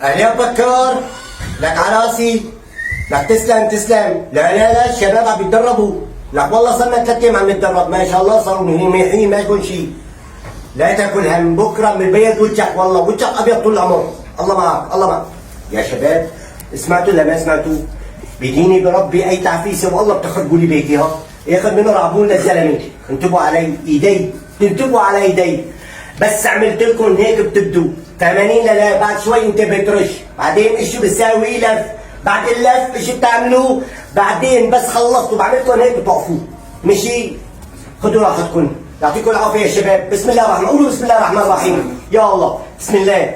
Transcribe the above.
يا بكر، لك على راسي. لك تسلم تسلم. لا لا لا، الشباب عم يتدربوا. لك والله صرنا 3 ايام عم نتدرب، ما شاء الله صاروا منيحين، ما يكون شيء. لا تاكل هم، بكره من بيض وجهك، والله وجهك ابيض طول العمر. الله معك الله معك. يا شباب، سمعتوا ولا ما سمعتوا؟ بديني بربي اي تعفيسه والله بتخربوا لي بيتي. ها ياخذ منه رعبون للزلمه. انتبهوا علي ايدي، انتبهوا على ايدي. بس عملت لكم هيك بتبدوا 80 لا بعد شوي انت بترش، بعدين ايش بساوي لف، بعد اللف ايش بتعملوه، بعدين بس خلصتوا بعملكم هيك بتوقفوا. مشي؟ خذوا راحتكم. يعطيكم العافيه يا شباب. بسم الله الرحمن، قولوا بسم الله الرحمن الرحيم. يا الله بسم الله.